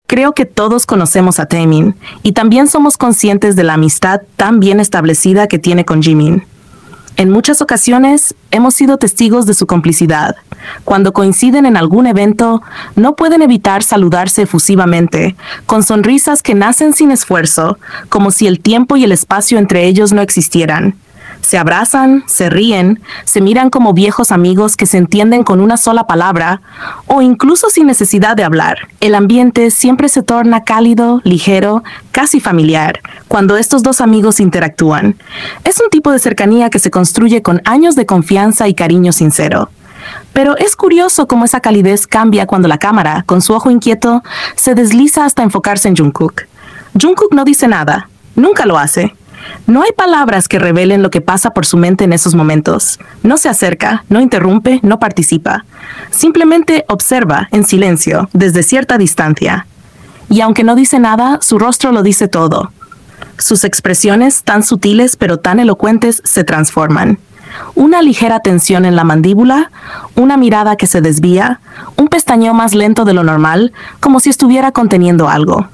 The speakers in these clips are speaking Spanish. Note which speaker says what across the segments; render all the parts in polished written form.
Speaker 1: Creo que todos conocemos a Taemin y también somos conscientes de la amistad tan bien establecida que tiene con Jimin. En muchas ocasiones hemos sido testigos de su complicidad. Cuando coinciden en algún evento, no pueden evitar saludarse efusivamente, con sonrisas que nacen sin esfuerzo, como si el tiempo y el espacio entre ellos no existieran. Se abrazan, se ríen, se miran como viejos amigos que se entienden con una sola palabra o incluso sin necesidad de hablar. El ambiente siempre se torna cálido, ligero, casi familiar cuando estos dos amigos interactúan. Es un tipo de cercanía que se construye con años de confianza y cariño sincero. Pero es curioso cómo esa calidez cambia cuando la cámara, con su ojo inquieto, se desliza hasta enfocarse en Jungkook. Jungkook no dice nada, nunca lo hace. No hay palabras que revelen lo que pasa por su mente en esos momentos. No se acerca, no interrumpe, no participa. Simplemente observa, en silencio, desde cierta distancia. Y aunque no dice nada, su rostro lo dice todo. Sus expresiones, tan sutiles pero tan elocuentes, se transforman. Una ligera tensión en la mandíbula, una mirada que se desvía, un pestañeo más lento de lo normal, como si estuviera conteniendo algo.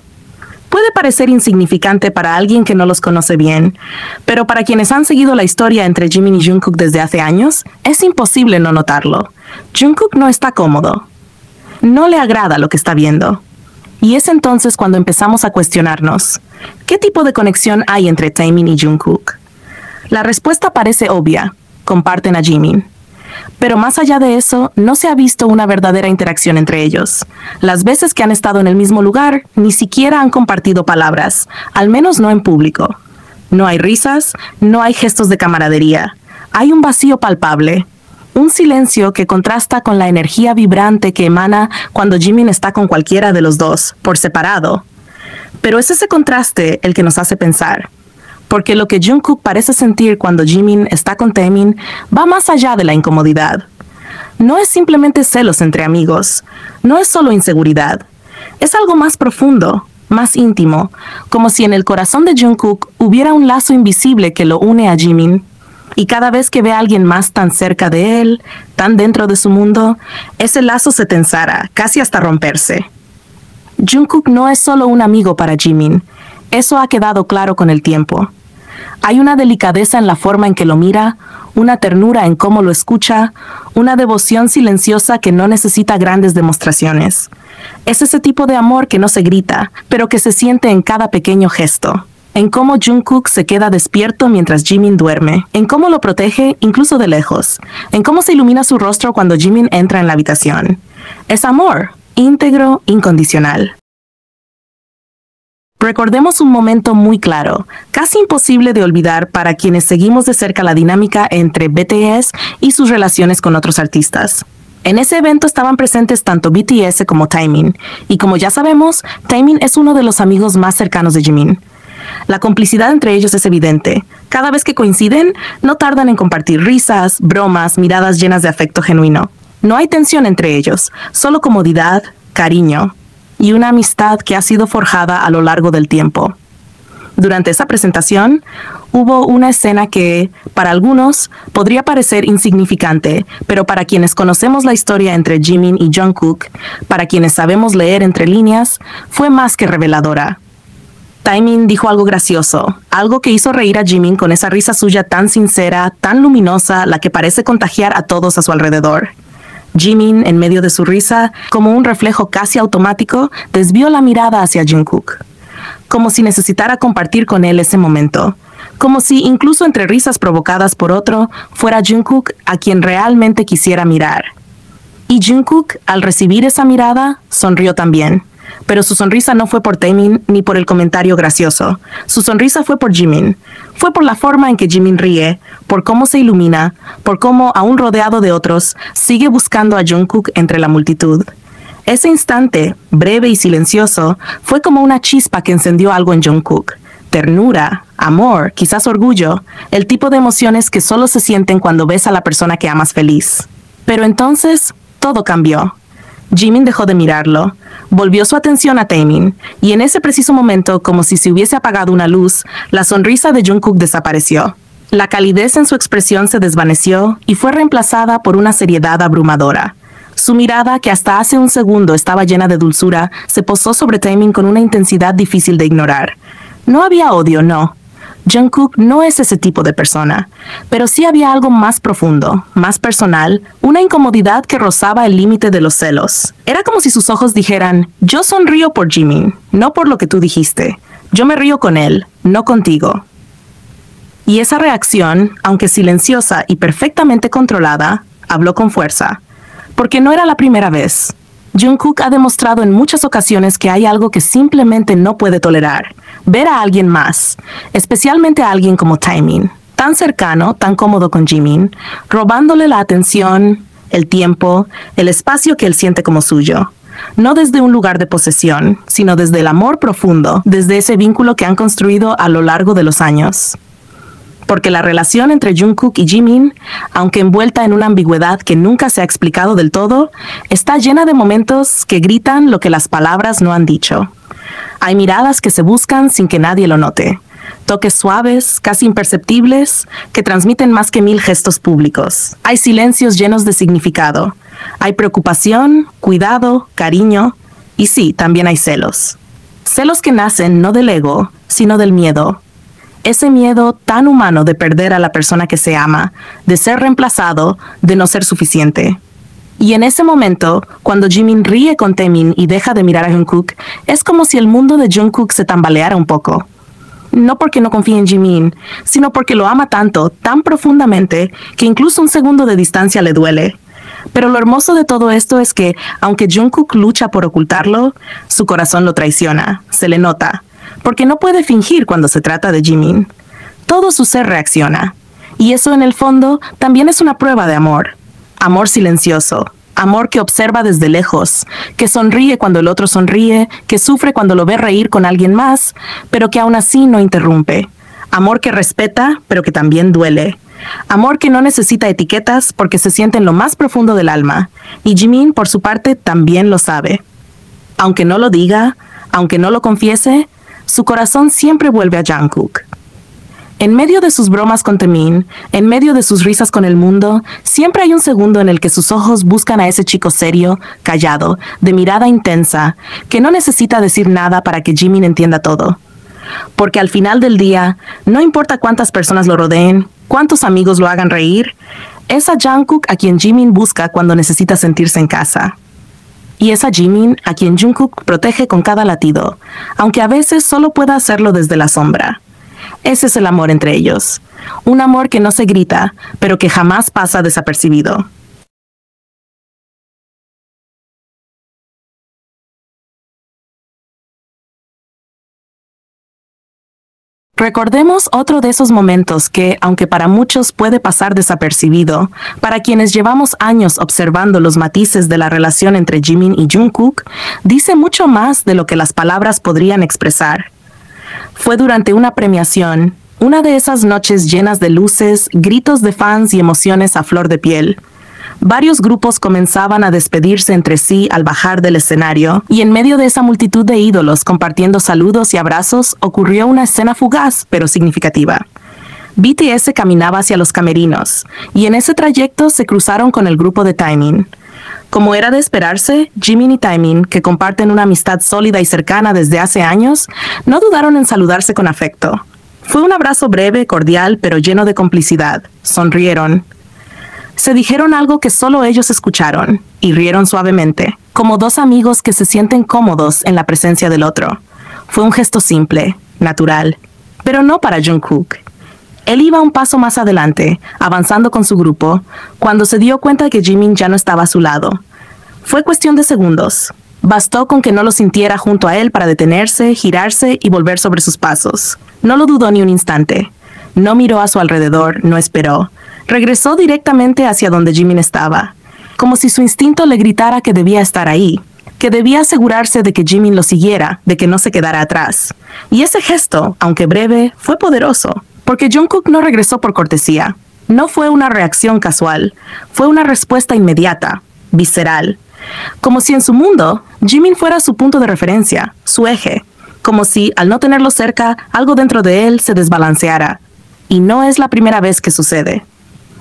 Speaker 1: Puede parecer insignificante para alguien que no los conoce bien, pero para quienes han seguido la historia entre Jimin y Jungkook desde hace años, es imposible no notarlo. Jungkook no está cómodo. No le agrada lo que está viendo. Y es entonces cuando empezamos a cuestionarnos, ¿qué tipo de conexión hay entre Taemin y Jungkook? La respuesta parece obvia, comparten a Jimin. Pero más allá de eso, no se ha visto una verdadera interacción entre ellos. Las veces que han estado en el mismo lugar, ni siquiera han compartido palabras, al menos no en público. No hay risas, no hay gestos de camaradería. Hay un vacío palpable, un silencio que contrasta con la energía vibrante que emana cuando Jimin está con cualquiera de los dos, por separado. Pero es ese contraste el que nos hace pensar. Porque lo que Jungkook parece sentir cuando Jimin está con Taemin va más allá de la incomodidad. No es simplemente celos entre amigos, no es solo inseguridad. Es algo más profundo, más íntimo, como si en el corazón de Jungkook hubiera un lazo invisible que lo une a Jimin. Y cada vez que ve a alguien más tan cerca de él, tan dentro de su mundo, ese lazo se tensara, casi hasta romperse. Jungkook no es solo un amigo para Jimin, eso ha quedado claro con el tiempo. Hay una delicadeza en la forma en que lo mira, una ternura en cómo lo escucha, una devoción silenciosa que no necesita grandes demostraciones. Es ese tipo de amor que no se grita, pero que se siente en cada pequeño gesto. En cómo Jungkook se queda despierto mientras Jimin duerme, en cómo lo protege incluso de lejos, en cómo se ilumina su rostro cuando Jimin entra en la habitación. Es amor, íntegro, incondicional. Recordemos un momento muy claro, casi imposible de olvidar para quienes seguimos de cerca la dinámica entre BTS y sus relaciones con otros artistas. En ese evento estaban presentes tanto BTS como Taemin, y como ya sabemos, Taemin es uno de los amigos más cercanos de Jimin. La complicidad entre ellos es evidente. Cada vez que coinciden, no tardan en compartir risas, bromas, miradas llenas de afecto genuino. No hay tensión entre ellos, solo comodidad, cariño y una amistad que ha sido forjada a lo largo del tiempo. Durante esa presentación, hubo una escena que, para algunos, podría parecer insignificante, pero para quienes conocemos la historia entre Jimin y Jungkook, para quienes sabemos leer entre líneas, fue más que reveladora. Taemin dijo algo gracioso, algo que hizo reír a Jimin con esa risa suya tan sincera, tan luminosa, la que parece contagiar a todos a su alrededor. Jimin, en medio de su risa, como un reflejo casi automático, desvió la mirada hacia Jungkook. Como si necesitara compartir con él ese momento. Como si, incluso entre risas provocadas por otro, fuera Jungkook a quien realmente quisiera mirar. Y Jungkook, al recibir esa mirada, sonrió también. Pero su sonrisa no fue por Taemin ni por el comentario gracioso. Su sonrisa fue por Jimin. Fue por la forma en que Jimin ríe, por cómo se ilumina, por cómo, aún rodeado de otros, sigue buscando a Jungkook entre la multitud. Ese instante, breve y silencioso, fue como una chispa que encendió algo en Jungkook. Ternura, amor, quizás orgullo, el tipo de emociones que solo se sienten cuando ves a la persona que amas feliz. Pero entonces, todo cambió. Jimin dejó de mirarlo, volvió su atención a Taemin, y en ese preciso momento, como si se hubiese apagado una luz, la sonrisa de Jungkook desapareció. La calidez en su expresión se desvaneció y fue reemplazada por una seriedad abrumadora. Su mirada, que hasta hace un segundo estaba llena de dulzura, se posó sobre Taemin con una intensidad difícil de ignorar. No había odio, no. Jungkook no es ese tipo de persona, pero sí había algo más profundo, más personal, una incomodidad que rozaba el límite de los celos. Era como si sus ojos dijeran, yo sonrío por Jimin, no por lo que tú dijiste. Yo me río con él, no contigo. Y esa reacción, aunque silenciosa y perfectamente controlada, habló con fuerza. Porque no era la primera vez. Jungkook ha demostrado en muchas ocasiones que hay algo que simplemente no puede tolerar. Ver a alguien más, especialmente a alguien como Taemin, tan cercano, tan cómodo con Jimin, robándole la atención, el tiempo, el espacio que él siente como suyo. No desde un lugar de posesión, sino desde el amor profundo, desde ese vínculo que han construido a lo largo de los años. Porque la relación entre Jungkook y Jimin, aunque envuelta en una ambigüedad que nunca se ha explicado del todo, está llena de momentos que gritan lo que las palabras no han dicho. Hay miradas que se buscan sin que nadie lo note. Toques suaves, casi imperceptibles, que transmiten más que 1000 gestos públicos. Hay silencios llenos de significado. Hay preocupación, cuidado, cariño, y sí, también hay celos. Celos que nacen no del ego, sino del miedo. Ese miedo tan humano de perder a la persona que se ama, de ser reemplazado, de no ser suficiente. Y en ese momento, cuando Jimin ríe con Taemin y deja de mirar a Jungkook, es como si el mundo de Jungkook se tambaleara un poco. No porque no confíe en Jimin, sino porque lo ama tanto, tan profundamente, que incluso un segundo de distancia le duele. Pero lo hermoso de todo esto es que, aunque Jungkook lucha por ocultarlo, su corazón lo traiciona, se le nota, porque no puede fingir cuando se trata de Jimin. Todo su ser reacciona, y eso en el fondo también es una prueba de amor. Amor silencioso, amor que observa desde lejos, que sonríe cuando el otro sonríe, que sufre cuando lo ve reír con alguien más, pero que aún así no interrumpe. Amor que respeta, pero que también duele. Amor que no necesita etiquetas porque se siente en lo más profundo del alma. Y Jimin, por su parte, también lo sabe. Aunque no lo diga, aunque no lo confiese, su corazón siempre vuelve a Jungkook. En medio de sus bromas con Taemin, en medio de sus risas con el mundo, siempre hay un segundo en el que sus ojos buscan a ese chico serio, callado, de mirada intensa, que no necesita decir nada para que Jimin entienda todo. Porque al final del día, no importa cuántas personas lo rodeen, cuántos amigos lo hagan reír, es a Jungkook a quien Jimin busca cuando necesita sentirse en casa. Y es a Jimin a quien Jungkook protege con cada latido, aunque a veces solo pueda hacerlo desde la sombra. Ese es el amor entre ellos. Un amor que no se grita, pero que jamás pasa desapercibido. Recordemos otro de esos momentos que, aunque para muchos puede pasar desapercibido, para quienes llevamos años observando los matices de la relación entre Jimin y Jungkook, dice mucho más de lo que las palabras podrían expresar. Fue durante una premiación, una de esas noches llenas de luces, gritos de fans y emociones a flor de piel. Varios grupos comenzaban a despedirse entre sí al bajar del escenario, y en medio de esa multitud de ídolos compartiendo saludos y abrazos, ocurrió una escena fugaz, pero significativa. BTS caminaba hacia los camerinos, y en ese trayecto se cruzaron con el grupo de Taemin. Como era de esperarse, Jimin y Taemin, que comparten una amistad sólida y cercana desde hace años, no dudaron en saludarse con afecto. Fue un abrazo breve, cordial, pero lleno de complicidad. Sonrieron. Se dijeron algo que solo ellos escucharon, y rieron suavemente, como dos amigos que se sienten cómodos en la presencia del otro. Fue un gesto simple, natural, pero no para Jungkook. Él iba un paso más adelante, avanzando con su grupo, cuando se dio cuenta que Jimin ya no estaba a su lado. Fue cuestión de segundos. Bastó con que no lo sintiera junto a él para detenerse, girarse y volver sobre sus pasos. No lo dudó ni un instante. No miró a su alrededor, no esperó. Regresó directamente hacia donde Jimin estaba, como si su instinto le gritara que debía estar ahí, que debía asegurarse de que Jimin lo siguiera, de que no se quedara atrás. Y ese gesto, aunque breve, fue poderoso, porque Jungkook no regresó por cortesía. No fue una reacción casual, fue una respuesta inmediata, visceral. Como si en su mundo, Jimin fuera su punto de referencia, su eje, como si, al no tenerlo cerca, algo dentro de él se desbalanceara. Y no es la primera vez que sucede.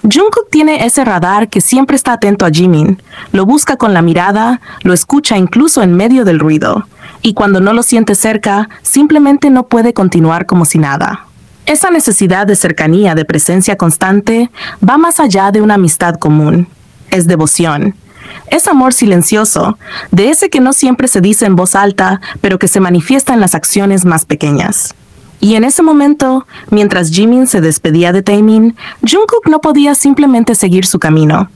Speaker 1: Jungkook tiene ese radar que siempre está atento a Jimin, lo busca con la mirada, lo escucha incluso en medio del ruido, y cuando no lo siente cerca, simplemente no puede continuar como si nada. Esa necesidad de cercanía, de presencia constante, va más allá de una amistad común. Es devoción. Es amor silencioso, de ese que no siempre se dice en voz alta, pero que se manifiesta en las acciones más pequeñas. Y en ese momento, mientras Jimin se despedía de Taemin, Jungkook no podía simplemente seguir su camino.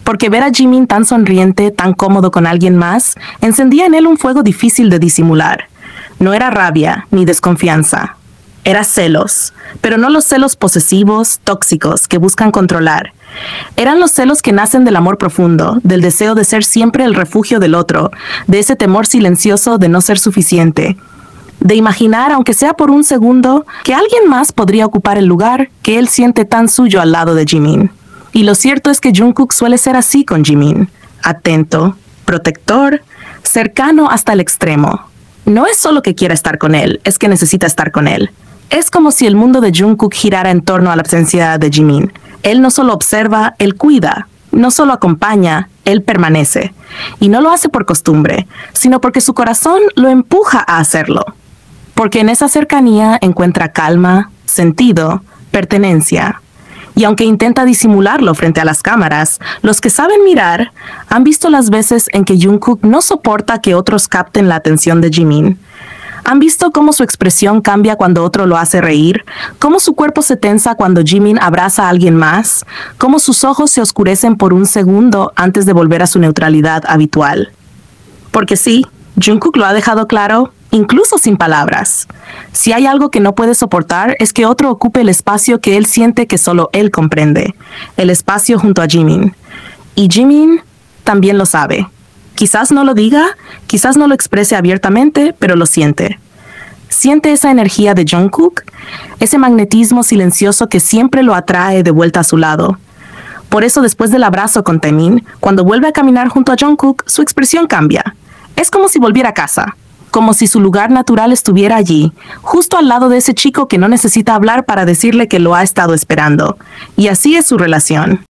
Speaker 1: Porque ver a Jimin tan sonriente, tan cómodo con alguien más, encendía en él un fuego difícil de disimular. No era rabia ni desconfianza. Era celos, pero no los celos posesivos, tóxicos, que buscan controlar. Eran los celos que nacen del amor profundo, del deseo de ser siempre el refugio del otro, de ese temor silencioso de no ser suficiente, de imaginar, aunque sea por un segundo, que alguien más podría ocupar el lugar que él siente tan suyo al lado de Jimin. Y lo cierto es que Jungkook suele ser así con Jimin, atento, protector, cercano hasta el extremo. No es solo que quiera estar con él, es que necesita estar con él. Es como si el mundo de Jungkook girara en torno a la ausencia de Jimin. Él no solo observa, él cuida. No solo acompaña, él permanece. Y no lo hace por costumbre, sino porque su corazón lo empuja a hacerlo. Porque en esa cercanía encuentra calma, sentido, pertenencia. Y aunque intenta disimularlo frente a las cámaras, los que saben mirar han visto las veces en que Jungkook no soporta que otros capten la atención de Jimin. ¿Han visto cómo su expresión cambia cuando otro lo hace reír? ¿Cómo su cuerpo se tensa cuando Jimin abraza a alguien más? ¿Cómo sus ojos se oscurecen por un segundo antes de volver a su neutralidad habitual? Porque sí, Jungkook lo ha dejado claro, incluso sin palabras. Si hay algo que no puede soportar es que otro ocupe el espacio que él siente que solo él comprende, el espacio junto a Jimin. Y Jimin también lo sabe. Quizás no lo diga, quizás no lo exprese abiertamente, pero lo siente. Siente esa energía de Jungkook, ese magnetismo silencioso que siempre lo atrae de vuelta a su lado. Por eso después del abrazo con Taemin, cuando vuelve a caminar junto a Jungkook, su expresión cambia. Es como si volviera a casa, como si su lugar natural estuviera allí, justo al lado de ese chico que no necesita hablar para decirle que lo ha estado esperando. Y así es su relación.